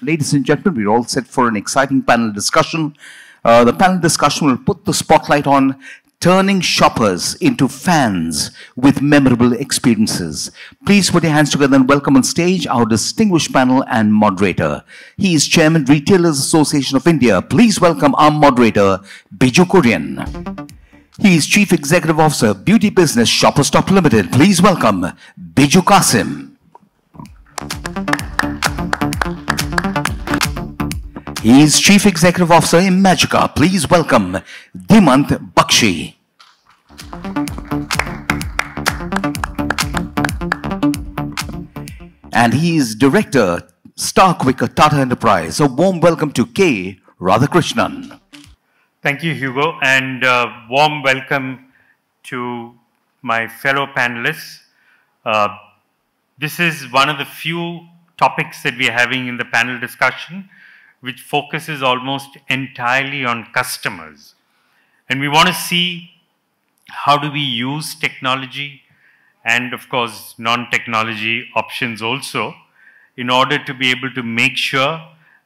Ladies and gentlemen, we're all set for an exciting panel discussion. The panel discussion will put the spotlight on turning shoppers into fans with memorable experiences. Please put your hands together and welcome on stage our distinguished panel and moderator. He is Chairman, Retailers Association of India. Please welcome our moderator, Bijou Kurien. He is Chief Executive Officer, Beauty Business, Shopper Stop Ltd. Please welcome Biju Kassim. He is Chief Executive Officer, Imagicaa. Please welcome Dhimant Bakshi. And he is Director, StarQuik at TATA Enterprise. A warm welcome to K. Radhakrishnan. Thank you, Hugo, and warm welcome to my fellow panelists. This is one of the few topics that we are having in the panel discussion, which focuses almost entirely on customers. And we want to see how do we use technology and, of course, non-technology options also in order to be able to make sure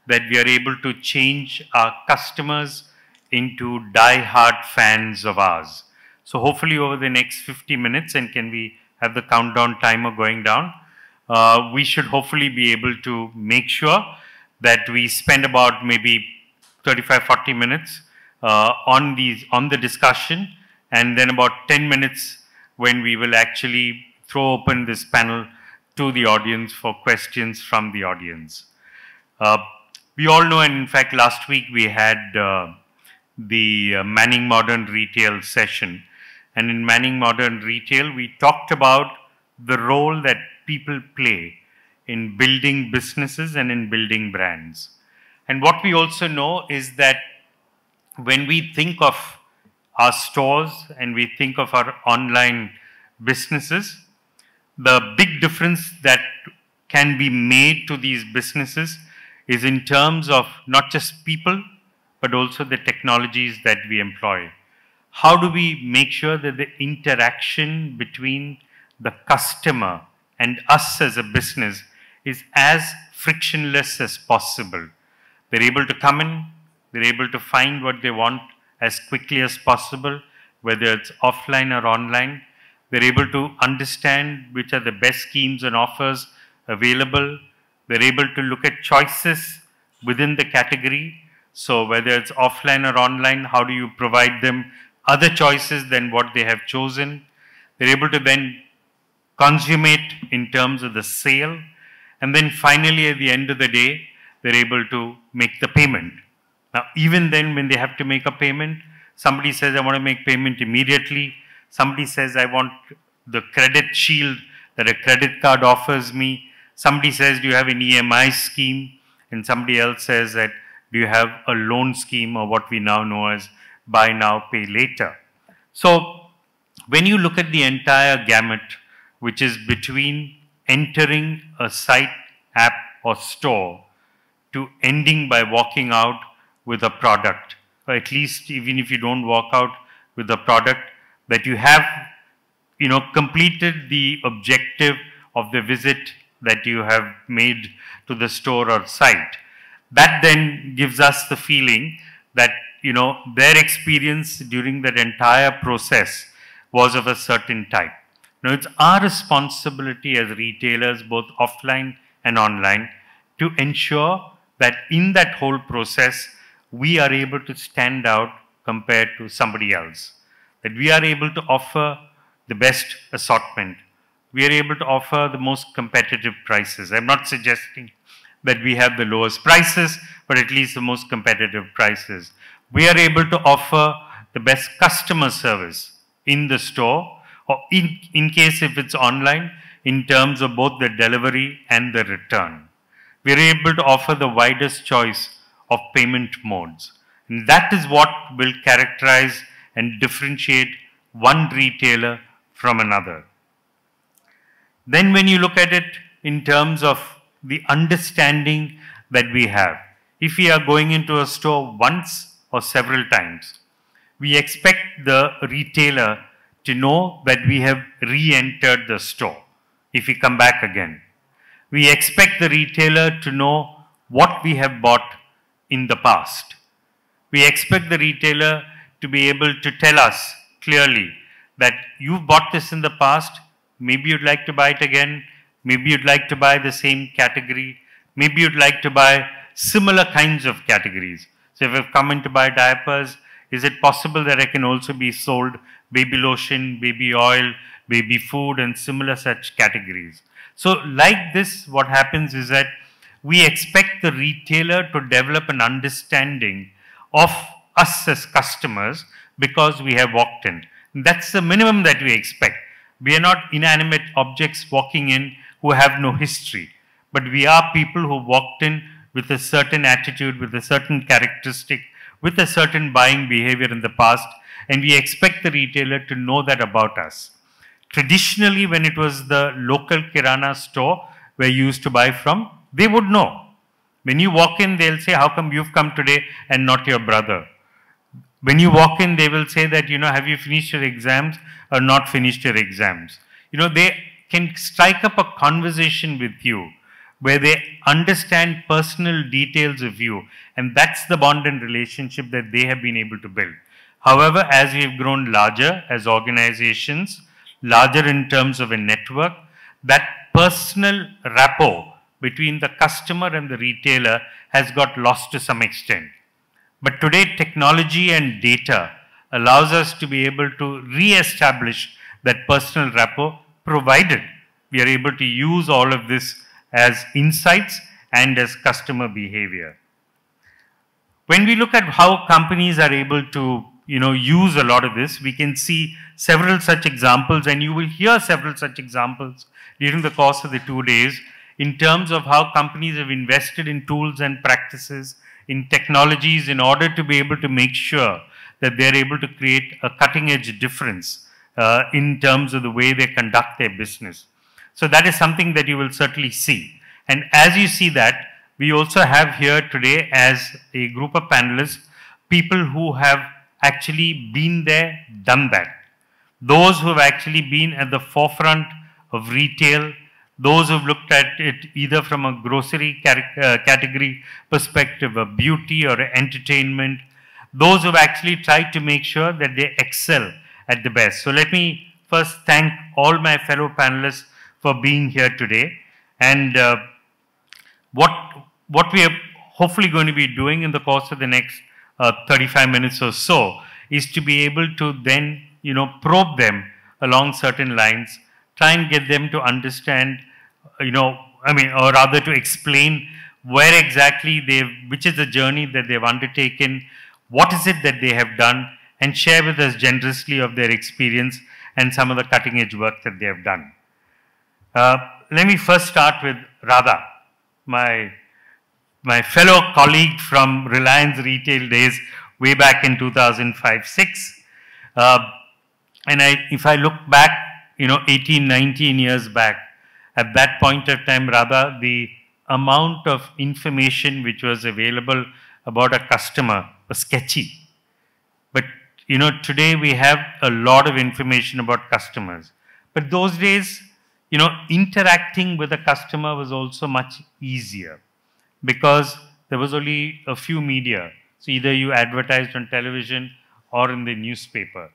that we are able to change our customers into die-hard fans of ours. So hopefully over the next 50 minutes, and can we have the countdown timer going down, we should hopefully be able to make sure that we spend about maybe 35-40 minutes on the discussion, and then about 10 minutes when we will actually throw open this panel to the audience for questions from the audience. We all know, and in fact last week we had the Manning Modern Retail session, and in Manning Modern Retail we talked about the role that people play in building businesses and in building brands. And what we also know is that when we think of our stores and we think of our online businesses, the big difference that can be made to these businesses is in terms of not just people, but also the technologies that we employ. How do we make sure that the interaction between the customer and us as a business is as frictionless as possible? They're able to come in, they're able to find what they want as quickly as possible, whether it's offline or online. They're able to understand which are the best schemes and offers available. They're able to look at choices within the category. So whether it's offline or online, how do you provide them other choices than what they have chosen? They're able to then consummate in terms of the sale. And then finally, at the end of the day, they're able to make the payment. Now, even then, when they have to make a payment, somebody says, I want to make payment immediately. Somebody says, I want the credit shield that a credit card offers me. Somebody says, do you have an EMI scheme? And somebody else says that, do you have a loan scheme, or what we now know as buy now, pay later? So when you look at the entire gamut, which is between entering a site, app, or store to ending by walking out with a product, or at least even if you don't walk out with a product, that you have, completed the objective of the visit that you have made to the store or site. That then gives us the feeling that, their experience during that entire process was of a certain type. Now, it's our responsibility as retailers, both offline and online, to ensure that in that whole process, we are able to stand out compared to somebody else. That we are able to offer the best assortment. We are able to offer the most competitive prices. I'm not suggesting that we have the lowest prices, but at least the most competitive prices. We are able to offer the best customer service in the store, or in case if it's online, in terms of both the delivery and the return. We are able to offer the widest choice of payment modes. And that is what will characterize and differentiate one retailer from another. Then when you look at it in terms of the understanding that we have, if we are going into a store once or several times, we expect the retailer to know that we have re-entered the store if we come back again. We expect the retailer to know what we have bought in the past. We expect the retailer to be able to tell us clearly that you've bought this in the past, maybe you'd like to buy it again, maybe you'd like to buy the same category, maybe you'd like to buy similar kinds of categories. So if I've come in to buy diapers, is it possible that I can also be sold baby lotion, baby oil, baby food and similar such categories? So like this, what happens is that we expect the retailer to develop an understanding of us as customers because we have walked in. That's the minimum that we expect. We are not inanimate objects walking in who have no history, but we are people who walked in with a certain attitude, with a certain characteristic, with a certain buying behavior in the past, and we expect the retailer to know that about us. Traditionally, when it was the local Kirana store where you used to buy from, they would know. When you walk in, they'll say, how come you've come today and not your brother? When you walk in, they will say that, have you finished your exams or not finished your exams? They can strike up a conversation with you where they understand personal details of you, and that's the bond and relationship that they have been able to build. However, as we've grown larger as organizations, larger in terms of a network, that personal rapport between the customer and the retailer has got lost to some extent. But today, technology and data allows us to be able to re-establish that personal rapport, provided we are able to use all of this as insights and as customer behavior. When we look at how companies are able to use a lot of this, we can see several such examples, and you will hear several such examples during the course of the 2 days in terms of how companies have invested in tools and practices, in technologies in order to be able to make sure that they're able to create a cutting edge difference in terms of the way they conduct their business. So that is something that you will certainly see. And as you see that, we also have here today as a group of panelists, people who have actually been there, done that. Those who have actually been at the forefront of retail, those who've looked at it either from a grocery category perspective, of beauty or entertainment, those who've actually tried to make sure that they excel at the best. So let me first thank all my fellow panelists for being here today. And what we are hopefully going to be doing in the course of the next 35 minutes or so is to be able to then, probe them along certain lines, try and get them to understand, or rather to explain where exactly which is the journey that they've undertaken, what is it that they have done, and share with us generously of their experience and some of the cutting edge work that they have done. Let me first start with Radha, my fellow colleague from Reliance Retail days way back in 2005-06. And if I look back, 18, 19 years back, at that point of time, Radha, the amount of information which was available about a customer was sketchy. But, today we have a lot of information about customers. But those days, interacting with a customer was also much easier because there was only a few media. So either you advertised on television or in the newspaper.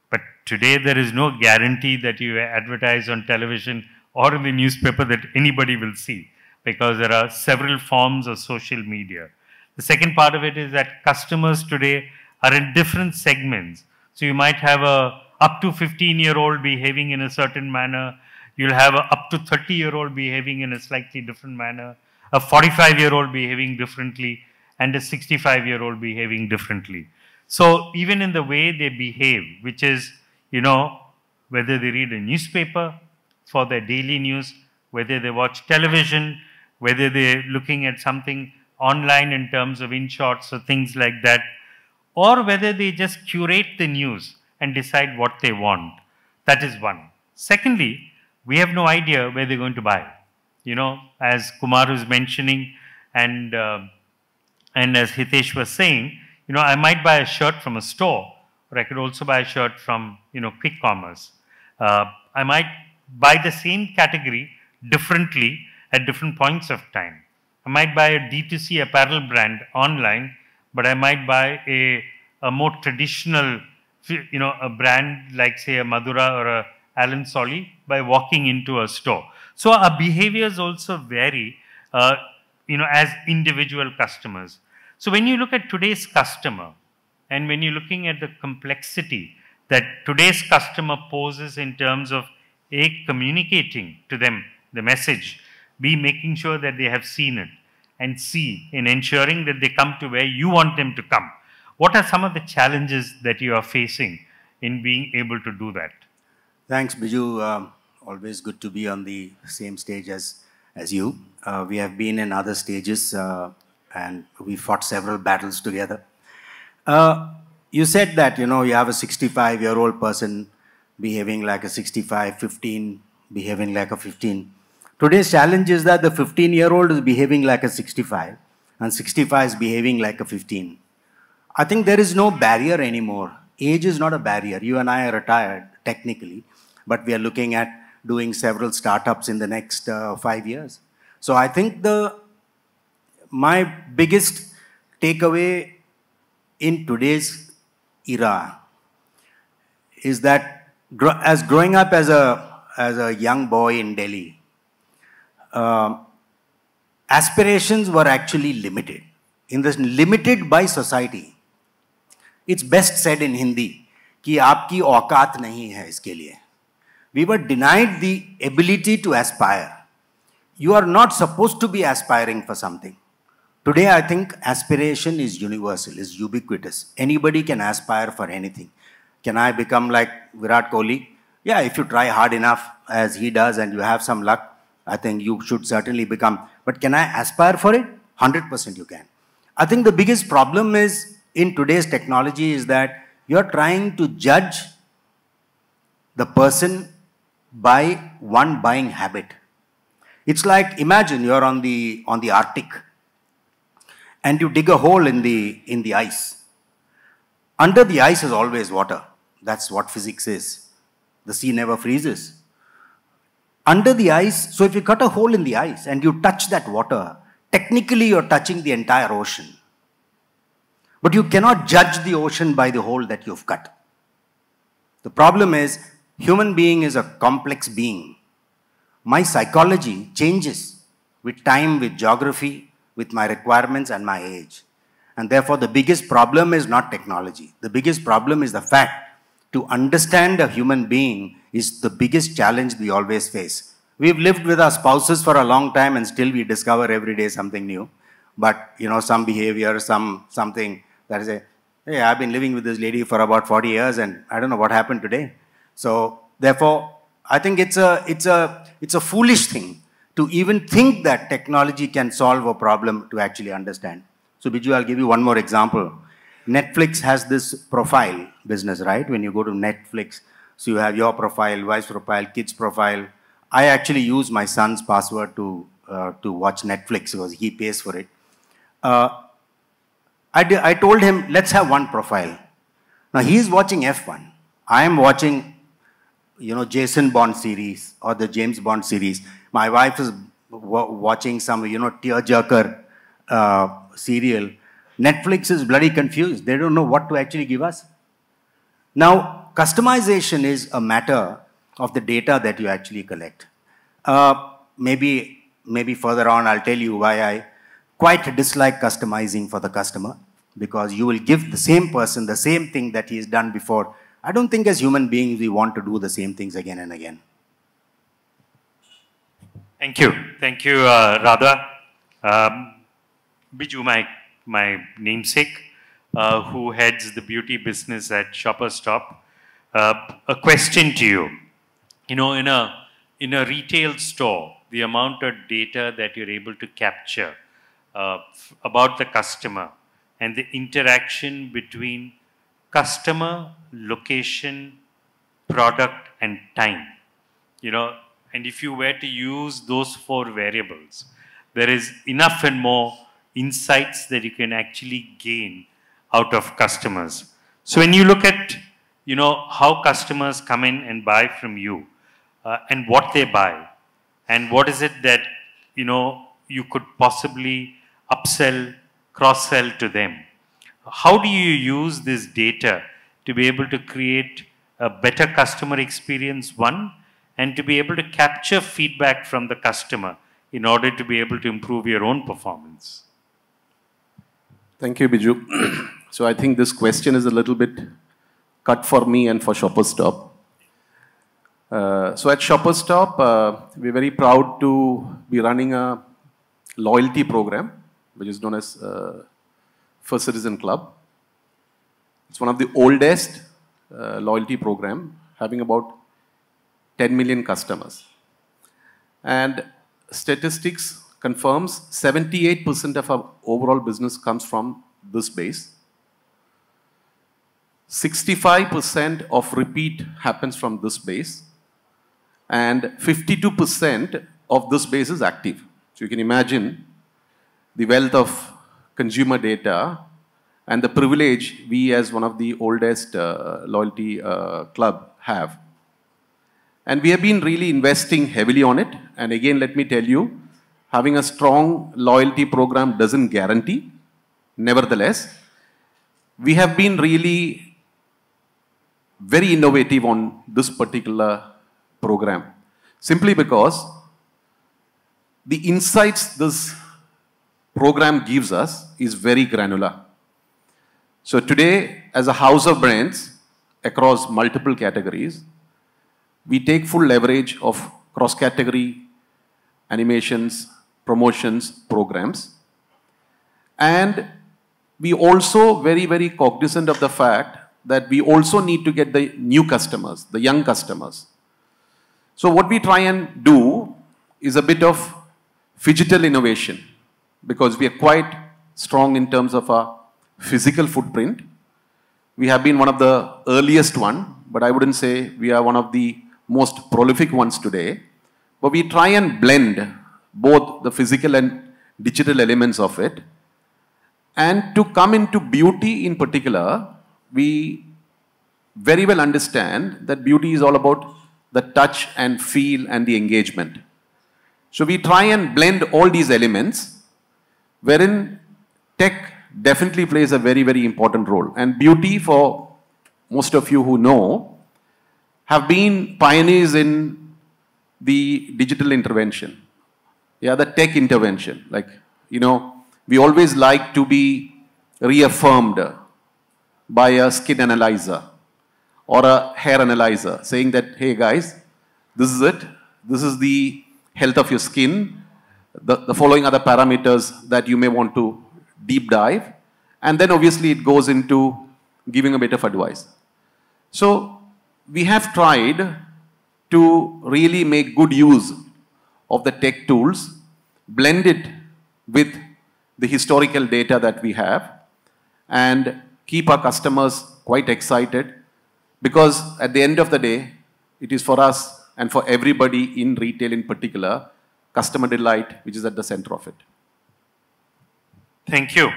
But today there is no guarantee that you advertise on television or in the newspaper that anybody will see because there are several forms of social media. The second part of it is that customers today are in different segments. So you might have a up to 15-year-old behaving in a certain manner. You'll have a up to 30-year-old behaving in a slightly different manner, a 45-year-old behaving differently, and a 65-year-old behaving differently. So even in the way they behave, which is, whether they read a newspaper for their daily news, whether they watch television, whether they're looking at something online in terms of InShots or things like that, or whether they just curate the news and decide what they want. That is one. Secondly, we have no idea where they're going to buy. As Kumar was mentioning and as Hitesh was saying, I might buy a shirt from a store, or I could also buy a shirt from, quick commerce. I might buy the same category differently at different points of time. I might buy a D2C apparel brand online, but I might buy a more traditional, a brand like say a Madura or a Alan Solly by walking into a store. So our behaviors also vary, as individual customers. So when you look at today's customer, and when you're looking at the complexity that today's customer poses in terms of A, communicating to them the message, B, making sure that they have seen it, and C, in ensuring that they come to where you want them to come. What are some of the challenges that you are facing in being able to do that? Thanks, Biju. Always good to be on the same stage as you. We have been in other stages and we fought several battles together. You said that, you have a 65-year-old person behaving like a 65, 15 behaving like a 15. Today's challenge is that the 15-year-old is behaving like a 65 and 65 is behaving like a 15. I think there is no barrier anymore. Age is not a barrier. You and I are retired technically, but we are looking at doing several startups in the next 5 years. So I think my biggest takeaway in today's era is that as growing up as a young boy in Delhi, aspirations were actually limited. Limited by society. It's best said in Hindi कि आपकी औकात नहीं है इसके लिए. We were denied the ability to aspire. You are not supposed to be aspiring for something. Today, I think aspiration is universal, is ubiquitous. Anybody can aspire for anything. Can I become like Virat Kohli? Yeah, if you try hard enough as he does and you have some luck, I think you should certainly become. But can I aspire for it? 100% you can. I think the biggest problem is in today's technology is that you're trying to judge the person by one buying habit. It's like, imagine you're on the Arctic and you dig a hole in the ice. Under the ice is always water. That's what physics is. The sea never freezes. Under the ice, so if you cut a hole in the ice and you touch that water, technically you're touching the entire ocean. But you cannot judge the ocean by the hole that you've cut. The problem is, human being is a complex being. My psychology changes with time, with geography, with my requirements and my age. And therefore, the biggest problem is not technology. The biggest problem is the fact to understand a human being is the biggest challenge we always face. We've lived with our spouses for a long time and still we discover every day something new. But, some behavior, something that is hey, I've been living with this lady for about 40 years and I don't know what happened today. So, therefore, I think it's a foolish thing to even think that technology can solve a problem to actually understand. So, Biju, I'll give you one more example. Netflix has this profile business, right? When you go to Netflix, so you have your profile, wife's profile, kid's profile. I actually use my son's password to watch Netflix because he pays for it. I told him, let's have one profile. Now, he's watching F1. I am watching, Jason Bond series or the James Bond series. My wife is watching some, tearjerker serial. Netflix is bloody confused. They don't know what to actually give us. Now, customization is a matter of the data that you actually collect. Maybe further on, I'll tell you why I quite dislike customizing for the customer, because you will give the same person the same thing that he's done before. I don't think as human beings we want to do the same things again and again. Thank you. Thank you, Radha. Biju, my namesake, who heads the beauty business at Shoppers Stop. A question to you. In a retail store, the amount of data that you're able to capture about the customer and the interaction between customer, location, product, and time. And if you were to use those 4 variables, there is enough and more insights that you can actually gain out of customers. So when you look at, how customers come in and buy from you and what they buy and what is it that, you could possibly upsell, cross-sell to them. How do you use this data to be able to create a better customer experience, one, and to be able to capture feedback from the customer in order to be able to improve your own performance? Thank you, Biju. So I think this question is a little bit cut for me and for Shoppers Stop. So at Shoppers Stop, we're very proud to be running a loyalty program, which is known as First Citizen Club. It's one of the oldest loyalty program, having about 10 million customers. And statistics confirms 78% of our overall business comes from this base. 65% of repeat happens from this base. And 52% of this base is active. So you can imagine the wealth of consumer data and the privilege we as one of the oldest loyalty club have. And we have been really investing heavily on it. And again, let me tell you, having a strong loyalty program doesn't guarantee. Nevertheless, we have been really very innovative on this particular program, simply because the insights this program gives us is very granular. So today, as a house of brands across multiple categories, we take full leverage of cross-category animations, promotions, programs. And we also very, very cognizant of the fact that we also need to get the new customers, the young customers. So what we try and do is a bit of phygital innovation, because we are quite strong in terms of our physical footprint. We have been one of the earliest one, but I wouldn't say we are one of the most prolific ones today. But we try and blend both the physical and digital elements of it. And to come into beauty in particular, we very well understand that beauty is all about the touch and feel and the engagement. So we try and blend all these elements, wherein tech definitely plays a very, very important role. And beauty, for most of you who know, have been pioneers in the digital intervention. Yeah, the tech intervention. Like, you know, we always like to be reaffirmed by a skin analyzer or a hair analyzer, saying that, hey guys, this is it. This is the health of your skin. The following other parameters that you may want to deep dive. And then obviously it goes into giving a bit of advice. So we have tried to really make good use of the tech tools, blend it with the historical data that we have, and keep our customers quite excited, because at the end of the day, it is for us and for everybody in retail in particular, customer delight, which is at the center of it. Thank you.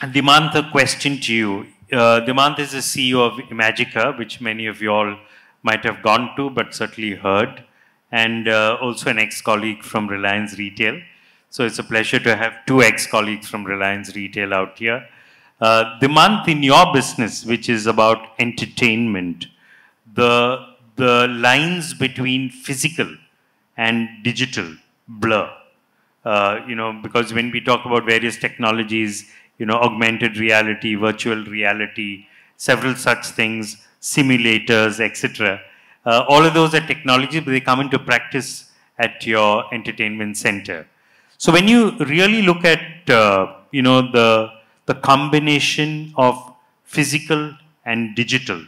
And Dhimant, a question to you. Dhimant is the CEO of Imagicaa, which many of you all might have gone to, but certainly heard, and also an ex-colleague from Reliance Retail. So it's a pleasure to have two ex-colleagues from Reliance Retail out here. Dhimant, in your business, which is about entertainment, the lines between physical and digital blur. You know, because when we talk about various technologies, you know, augmented reality, virtual reality, several such things, simulators, etc. All of those are technologies, but they come into practice at your entertainment center. So when you really look at, you know, the combination of physical and digital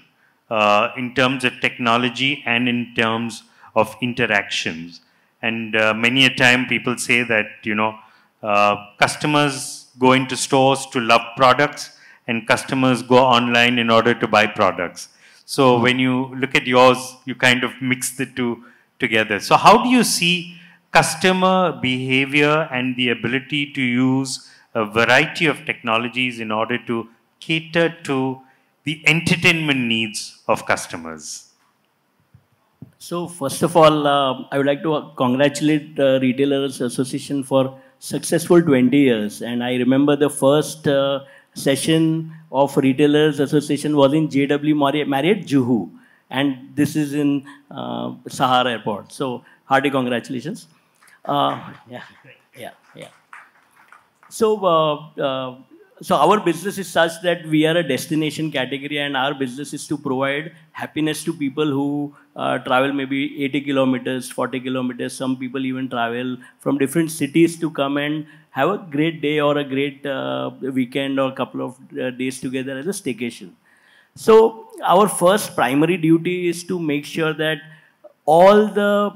in terms of technology and in terms of interactions, and many a time people say that, you know, customers go into stores to love products and customers go online in order to buy products. So when you look at yours, you kind of mix the two together. So how do you see customer behavior and the ability to use a variety of technologies in order to cater to the entertainment needs of customers? So first of all, I would like to congratulate the Retailers Association for successful 20 years. And I remember the first session of Retailers Association was in JW Marriott, Juhu. And this is in Sahar Airport. So, hearty congratulations. Yeah, yeah, yeah. So, so our business is such that we are a destination category, and our business is to provide happiness to people who travel maybe 80 kilometers, 40 kilometers. Some people even travel from different cities to come and have a great day or a great weekend or a couple of days together as a staycation. So our first primary duty is to make sure that all the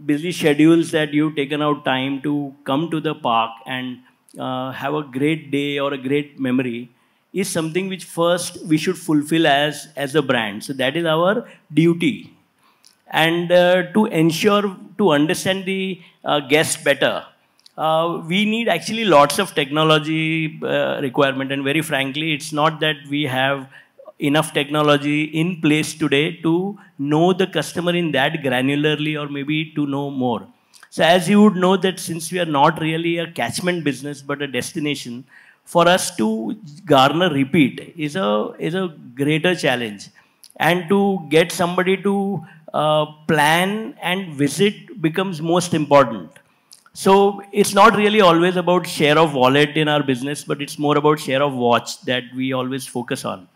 busy schedules that you've taken out time to come to the park and have a great day or a great memory is something which first we should fulfill as a brand. So that is our duty. And to ensure, to understand the guest better, we need actually lots of technology requirement. And very frankly, it's not that we have enough technology in place today to know the customer in that granularly or maybe to know more. So as you would know that since we are not really a catchment business but a destination, for us to garner repeat is a greater challenge. And to get somebody to plan and visit becomes most important. So it's not really always about share of wallet in our business, but it's more about share of watch that we always focus on.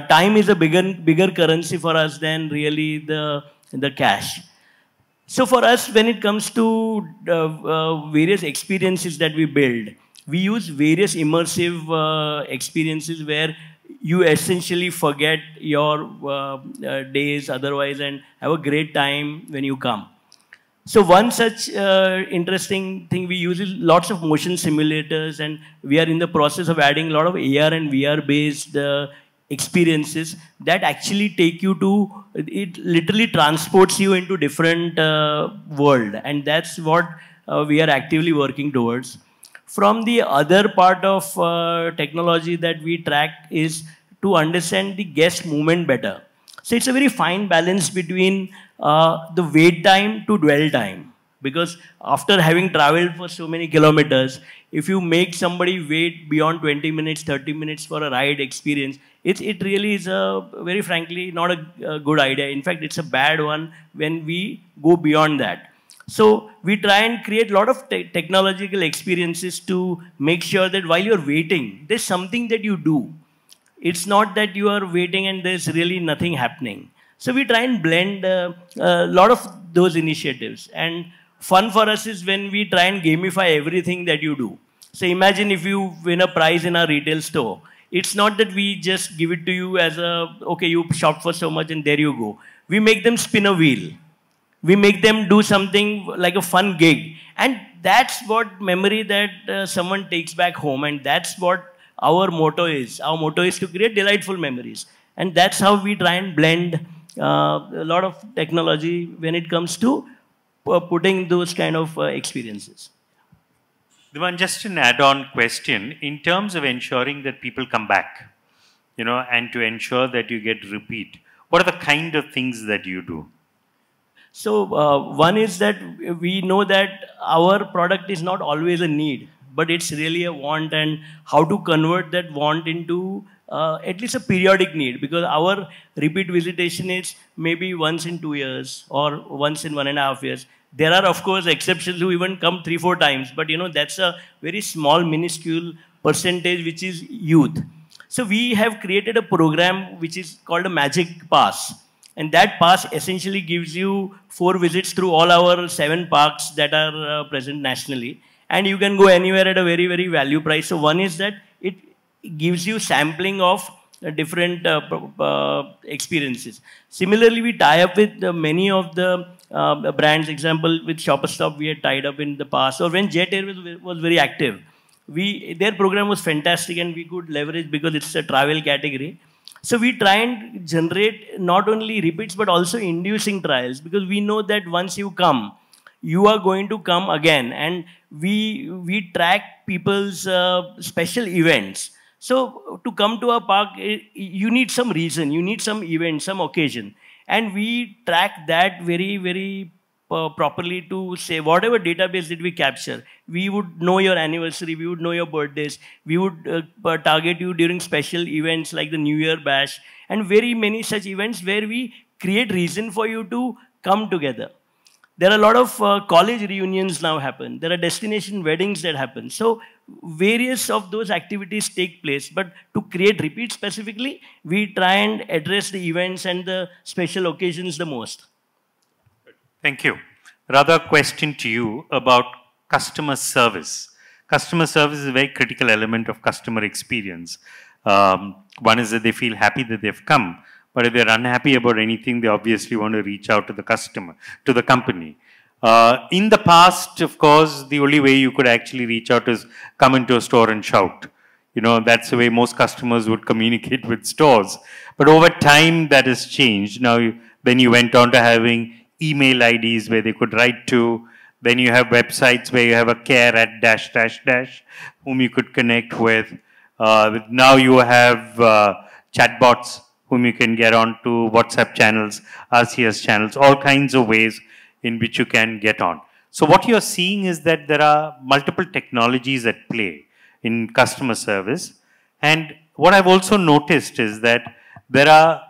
Time is a bigger currency for us than really the cash. So for us, when it comes to various experiences that we build, we use various immersive experiences where you essentially forget your days otherwise and have a great time when you come. So one such interesting thing we use is lots of motion simulators, and we are in the process of adding a lot of AR and VR based experiences that actually take you to, it literally transports you into different world, and that's what we are actively working towards. From the other part of technology that we track is to understand the guest movement better. So it's a very fine balance between the wait time to dwell time. Because after having traveled for so many kilometers, if you make somebody wait beyond 20 minutes, 30 minutes for a ride experience, it really is very frankly not a good idea. In fact, it's a bad one when we go beyond that. So we try and create a lot of technological experiences to make sure that while you're waiting, there's something that you do. It's not that you are waiting and there's really nothing happening. So we try and blend a lot of those initiatives. And fun for us is when we try and gamify everything that you do. So imagine if you win a prize in our retail store. It's not that we just give it to you as a, okay, you shopped for so much and there you go. We make them spin a wheel. We make them do something like a fun gig. And that's what memory that someone takes back home. And that's what our motto is. Our motto is to create delightful memories. And that's how we try and blend a lot of technology when it comes to putting those kind of experiences. Dhimant, just an add-on question. In terms of ensuring that people come back, and to ensure that you get repeat, what are the kind of things that you do? So one is that we know that our product is not always a need, but it's really a want, and how to convert that want into at least a periodic need, because our repeat visitation is maybe once in 2 years or once in 1.5 years. There are, of course, exceptions who even come 3-4 times, but that's a very small, minuscule percentage which is youth. So we have created a program which is called a Magic Pass. And that pass essentially gives you 4 visits through all our 7 parks that are present nationally. And you can go anywhere at a very, very value price. So one is that it gives you sampling of different experiences. Similarly, we tie up with many of the brands. Example, with Shopper Stop, we had tied up in the past. Or when Jet Airways was very active, their program was fantastic and we could leverage because it's a travel category. So we try and generate not only repeats but also inducing trials, because we know that once you come, you are going to come again. And we track people's special events. So to come to a park, you need some reason, you need some event, some occasion. And we track that very, very properly to say whatever database did we capture. We would know your anniversary, we would know your birthdays, we would target you during special events like the New Year bash and very many such events where we create reason for you to come together. There are a lot of college reunions now happen. There are destination weddings that happen. So various of those activities take place. But to create repeat specifically, we try and address the events and the special occasions the most. Thank you. Rather, question to you about customer service. Customer service is a very critical element of customer experience. One is that they feel happy that they've come. But if they're unhappy about anything, they obviously want to reach out to the customer, to the company. In the past, of course, the only way you could actually reach out is come into a store and shout. You know, that's the way most customers would communicate with stores. But over time, that has changed. Now, then you went on to having email IDs where they could write to. Then you have websites where you have a care at .. whom you could connect with. Now you have chatbots whom you can get on to WhatsApp channels, RCS channels, all kinds of ways in which you can get on. So what you're seeing is that there are multiple technologies at play in customer service. And what I've also noticed is that there are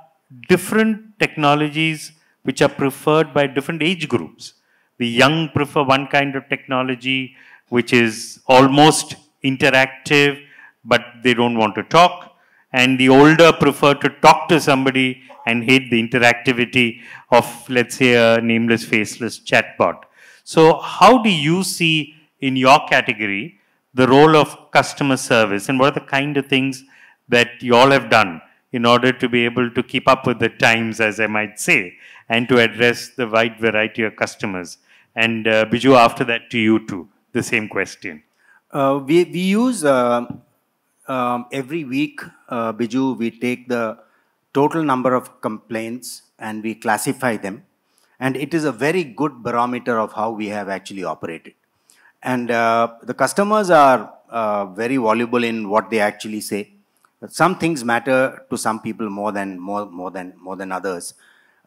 different technologies which are preferred by different age groups. The young prefer one kind of technology which is almost interactive, but they don't want to talk. And the older prefer to talk to somebody and hate the interactivity of, let's say, a nameless, faceless chatbot. So how do you see in your category the role of customer service, and what are the kind of things that you all have done in order to be able to keep up with the times, as I might say, and to address the wide variety of customers? And Biju, after that to you too, the same question. We use every week, Biju, we take the total number of complaints and we classify them. And it is a very good barometer of how we have actually operated. And the customers are very voluble in what they actually say. Some things matter to some people more than others.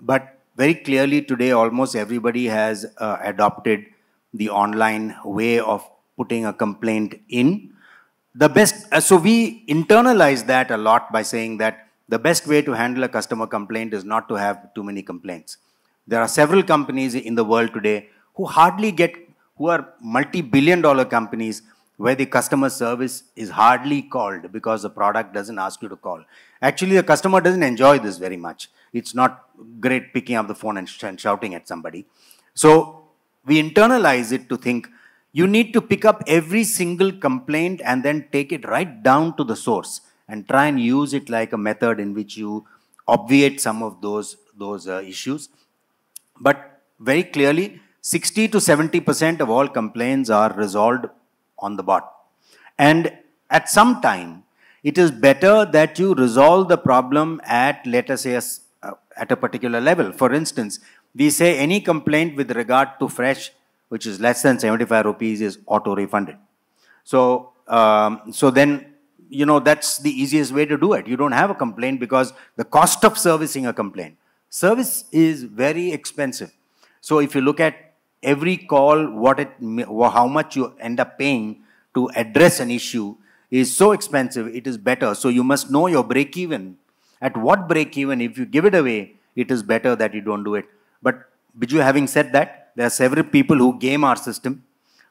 But very clearly today, almost everybody has adopted the online way of putting a complaint in. The best, so we internalize that a lot by saying that the best way to handle a customer complaint is not to have too many complaints. There are several companies in the world today who are multi-billion-dollar companies where the customer service is hardly called because the product doesn't ask you to call. Actually, the customer doesn't enjoy this very much. It's not great picking up the phone and shouting at somebody. So we internalize it to think, you need to pick up every single complaint and then take it right down to the source and try and use it like a method in which you obviate some of those issues. But very clearly, 60 to 70% of all complaints are resolved on the bot. And at some time, it is better that you resolve the problem at, let us say, at a particular level. For instance, we say any complaint with regard to fresh, which is less than 75 rupees, is auto-refunded. So, so then, you know, that's the easiest way to do it. You don't have a complaint because the cost of servicing a complaint. Service is very expensive. So if you look at every call, how much you end up paying to address an issue is so expensive, it is better. So you must know your break-even. At what break-even, if you give it away, it is better that you don't do it. But Biju, having said that, there are several people who game our system,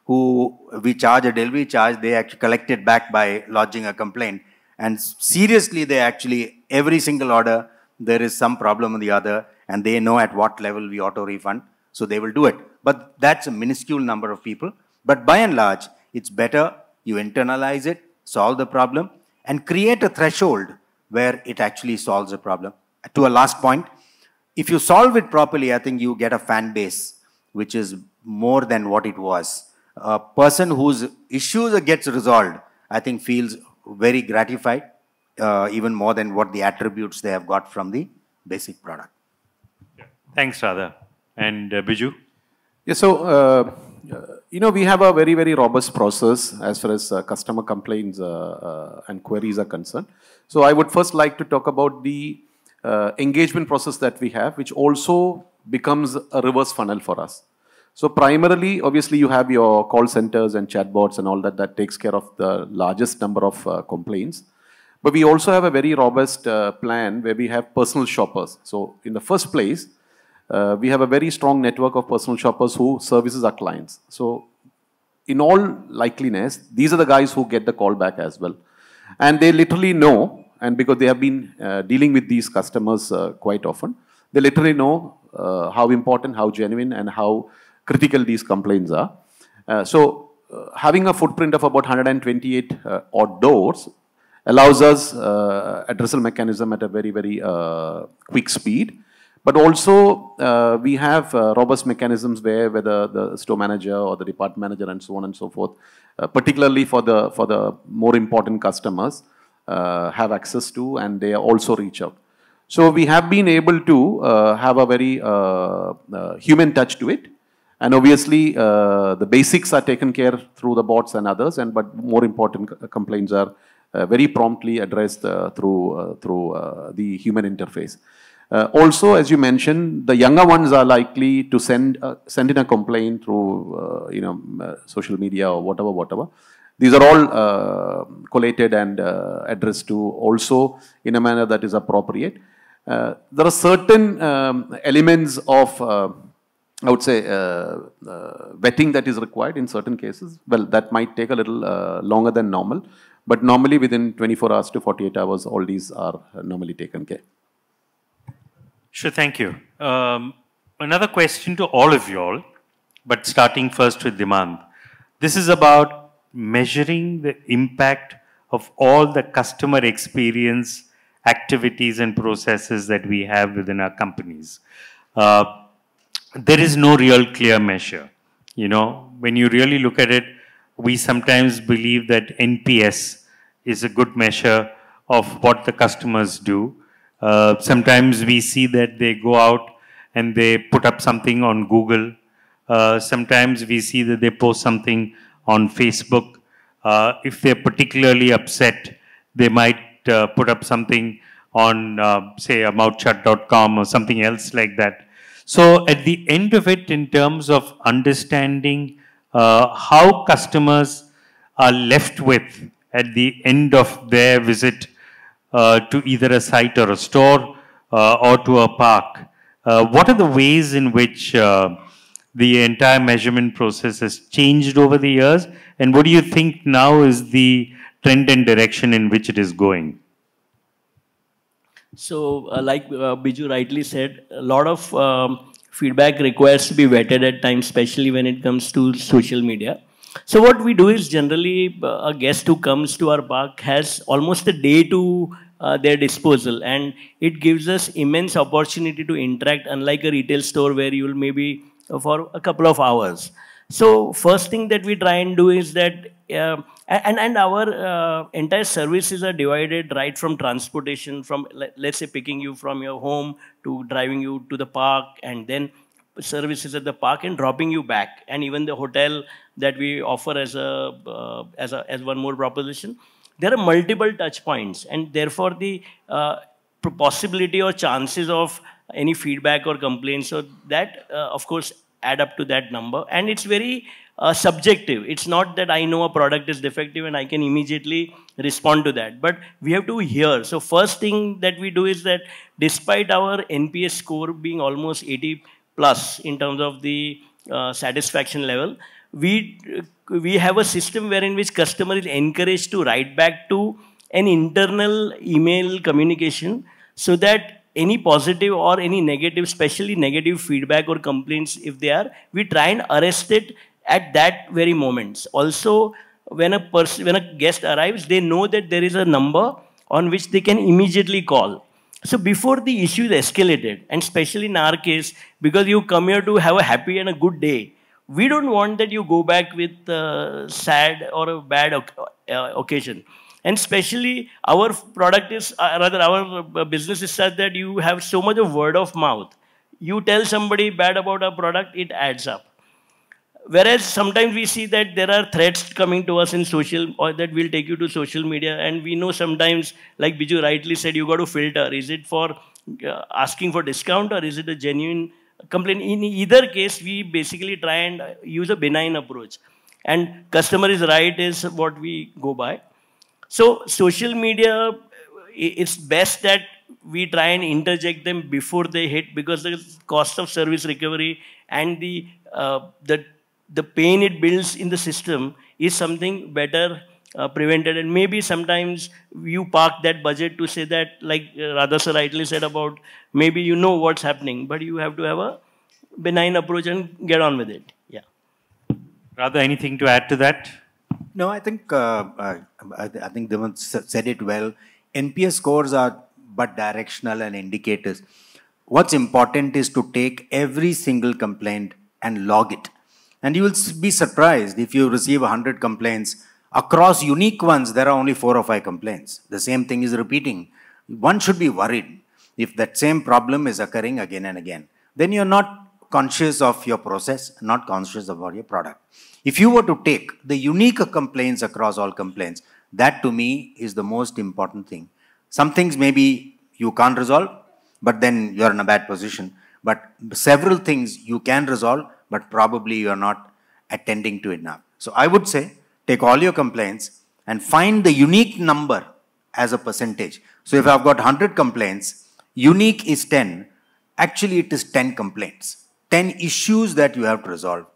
who we charge a delivery charge, they actually collect it back by lodging a complaint. And seriously, they actually, every single order, there is some problem or the other, and they know at what level we auto-refund, so they will do it. But that's a minuscule number of people. But by and large, it's better you internalize it, solve the problem, and create a threshold where it actually solves the problem. To a last point, if you solve it properly, I think you get a fan base which is more than what it was. A person whose issues gets resolved, I think feels very gratified, even more than what the attributes they have got from the basic product. Yeah. Thanks, Radha. And Biju? Yeah, so, you know, we have a very, very robust process as far as customer complaints and queries are concerned. So I would first like to talk about the engagement process that we have, which also becomes a reverse funnel for us. So primarily, obviously, you have your call centers and chatbots and all that. That takes care of the largest number of complaints. But we also have a very robust plan where we have personal shoppers. So in the first place, we have a very strong network of personal shoppers who services our clients. So in all likeliness, these are the guys who get the call back as well. And they literally know, and because they have been dealing with these customers quite often, they literally know how important, how genuine, and how critical these complaints are. Having a footprint of about 128 odd doors allows us addressal mechanism at a very, very quick speed. But also, we have robust mechanisms where the store manager or the department manager and so on and so forth, particularly for the more important customers, have access to, and they also reach out. So we have been able to have a very human touch to it. And obviously, the basics are taken care through the bots and others, but more important complaints are very promptly addressed through the human interface. Also, as you mentioned, the younger ones are likely to send in a complaint through social media or whatever. These are all collated and addressed to also in a manner that is appropriate. There are certain elements of I would say vetting that is required in certain cases. Well, that might take a little longer than normal, but normally within 24 hours to 48 hours, all these are normally taken care. Sure, thank you. Another question to all of you all, but starting first with Dhimant. This is about measuring the impact of all the customer experience activities and processes that we have within our companies. There is no real clear measure. You know, when you really look at it, we sometimes believe that NPS is a good measure of what the customers do. Sometimes we see that they go out and they put up something on Google. Sometimes we see that they post something on Facebook. If they're particularly upset, they might put up something on, say, mouthchat.com or something else like that. So at the end of it, in terms of understanding how customers are left with at the end of their visit to either a site or a store or to a park, what are the ways in which the entire measurement process has changed over the years, and what do you think now is the trend and direction in which it is going? So, like Biju rightly said, a lot of feedback requires to be vetted at times, especially when it comes to social media. So what we do is generally a guest who comes to our park has almost a day to their disposal, and it gives us immense opportunity to interact, unlike a retail store where you will maybe for a couple of hours. So first thing that we try and do is that and our entire services are divided right from transportation, from let's say picking you from your home to driving you to the park, and then services at the park and dropping you back, and even the hotel that we offer as one more proposition. There are multiple touch points, and therefore the possibility or chances of any feedback or complaints, so that of course add up to that number. And it's very subjective. It's not that I know a product is defective and I can immediately respond to that, but we have to hear. So first thing that we do is that despite our NPS score being almost 80 plus in terms of the satisfaction level, we have a system wherein which customer is encouraged to write back to an internal email communication, so that any positive or any negative, especially negative feedback or complaints, if they are, we try and arrest it at that very moment. Also, when a guest arrives, they know that there is a number on which they can immediately call. So before the issue is escalated, and especially in our case, because you come here to have a happy and a good day, we don't want that you go back with sad or a bad occasion. And especially our product is, rather our business is such that you have so much of word of mouth. You tell somebody bad about our product, it adds up. Whereas sometimes we see that there are threats coming to us in social, or that will take you to social media, and we know sometimes, like Biju rightly said, you got to filter. Is it for asking for discount, or is it a genuine complaint. In either case, we basically try and use a benign approach. And customer is right is what we go by. So social media, it's best that we try and interject them before they hit, because the cost of service recovery and the pain it builds in the system is something better prevented. And maybe sometimes you park that budget to say that, like Radha sir rightly said about, maybe you know what's happening, but you have to have a benign approach and get on with it. Yeah. Radha, anything to add to that? No, I think Dhimant said it well. NPS scores are but directional and indicators. What's important is to take every single complaint and log it. And you will be surprised if you receive 100 complaints. Across unique ones, there are only 4 or 5 complaints. The same thing is repeating. One should be worried if that same problem is occurring again and again. Then you're not conscious of your process, not conscious about your product. If you were to take the unique complaints across all complaints, that to me is the most important thing. Some things maybe you can't resolve, but then you're in a bad position. But several things you can resolve, but probably you're not attending to it now. So I would say, take all your complaints and find the unique number as a percentage. So if I've got 100 complaints, unique is 10. Actually, it is 10 complaints, 10 issues that you have to resolve.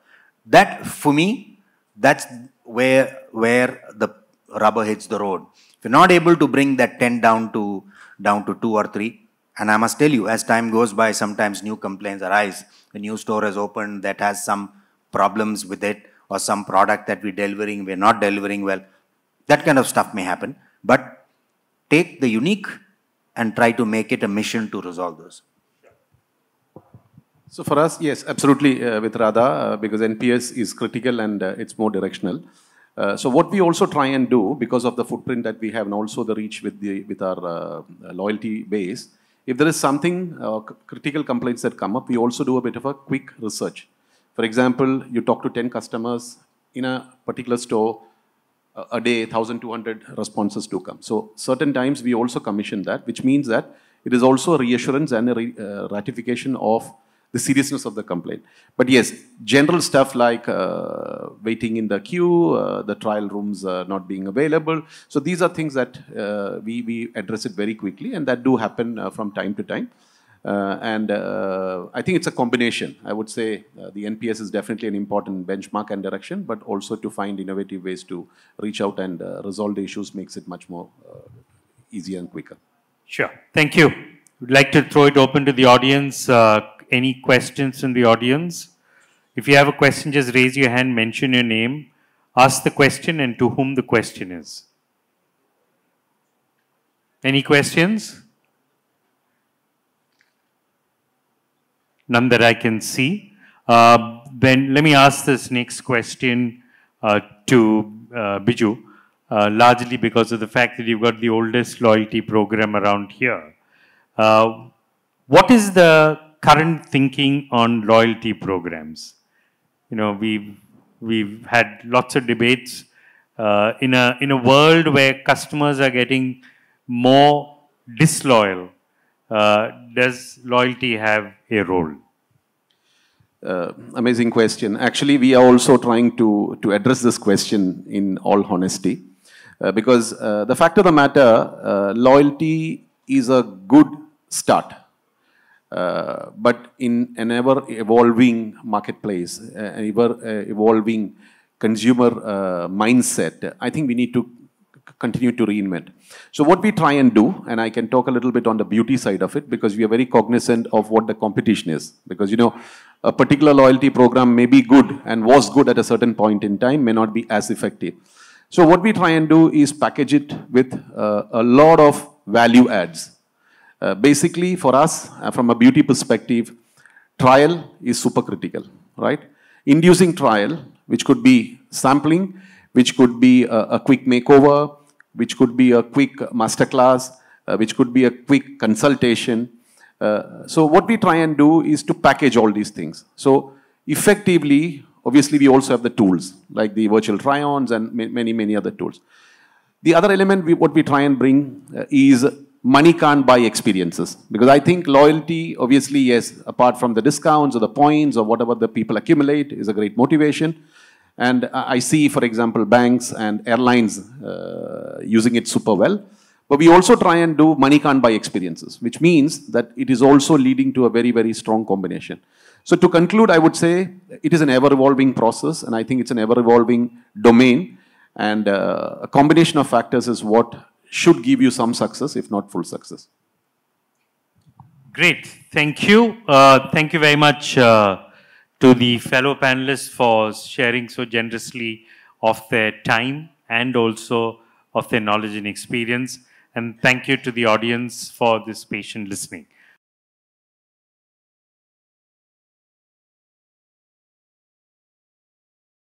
That, for me, that's where the rubber hits the road. If you're not able to bring that 10 down to 2 or 3, and I must tell you, as time goes by, sometimes new complaints arise. A new store has opened that has some problems with it, or some product that we're not delivering well. That kind of stuff may happen. But take the unique and try to make it a mission to resolve those. So for us, yes, absolutely with Radha, because NPS is critical and it's more directional. So what we also try and do, because of the footprint that we have and also the reach with our loyalty base, if there is something, critical complaints that come up, we also do a bit of a quick research. For example, you talk to 10 customers in a particular store, a day, 1,200 responses do come. So certain times we also commission that, which means that it is also a reassurance and a ratification of the seriousness of the complaint. But yes, general stuff like waiting in the queue, the trial rooms not being available. So these are things that we address it very quickly, and that do happen from time to time. I think it's a combination. I would say the NPS is definitely an important benchmark and direction, but also to find innovative ways to reach out and resolve the issues makes it much more easier and quicker. Sure. Thank you. Would like to throw it open to the audience. Any questions in the audience? If you have a question, just raise your hand, mention your name, ask the question and to whom the question is. Any questions? None that I can see. Then let me ask this next question to Biju, largely because of the fact that you've got the oldest loyalty program around here. What is the current thinking on loyalty programs? You know, we've had lots of debates in a world where customers are getting more disloyal. Does loyalty have a role? Amazing question. Actually, we are also trying to address this question in all honesty, because the fact of the matter, loyalty is a good start. But in an ever-evolving marketplace, an ever-evolving consumer mindset, I think we need to continue to reinvent. So what we try and do, and I can talk a little bit on the beauty side of it, because we are very cognizant of what the competition is. Because, you know, a particular loyalty program may be good and was good at a certain point in time, may not be as effective. So what we try and do is package it with a lot of value adds. Basically, for us, from a beauty perspective, trial is super critical, right? Inducing trial, which could be sampling, which could be a quick makeover, which could be a quick masterclass, which could be a quick consultation. So what we try and do is to package all these things. So effectively, obviously, we also have the tools, like the virtual try-ons and many, many other tools. The other element, what we try and bring is money can't buy experiences. Because I think loyalty, obviously, yes, apart from the discounts or the points or whatever the people accumulate, is a great motivation. And I see, for example, banks and airlines using it super well. But we also try and do money can't buy experiences, which means that it is also leading to a very, very strong combination. So to conclude, I would say it is an ever-evolving process, and I think it's an ever-evolving domain. And a combination of factors is what should give you some success, if not full success. Great. Thank you. Thank you very much to the fellow panelists for sharing so generously of their time and also of their knowledge and experience. And thank you to the audience for this patient listening.